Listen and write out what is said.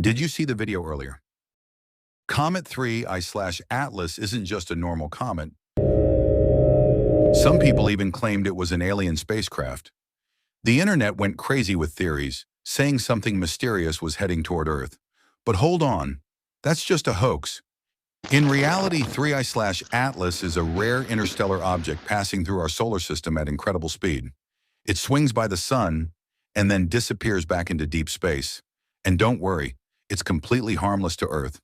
Did you see the video earlier? Comet 3I/Atlas isn't just a normal comet. Some people even claimed it was an alien spacecraft. The internet went crazy with theories, saying something mysterious was heading toward Earth. But hold on, that's just a hoax. In reality, 3I/Atlas is a rare interstellar object passing through our solar system at incredible speed. It swings by the sun and then disappears back into deep space. And don't worry, it's completely harmless to Earth.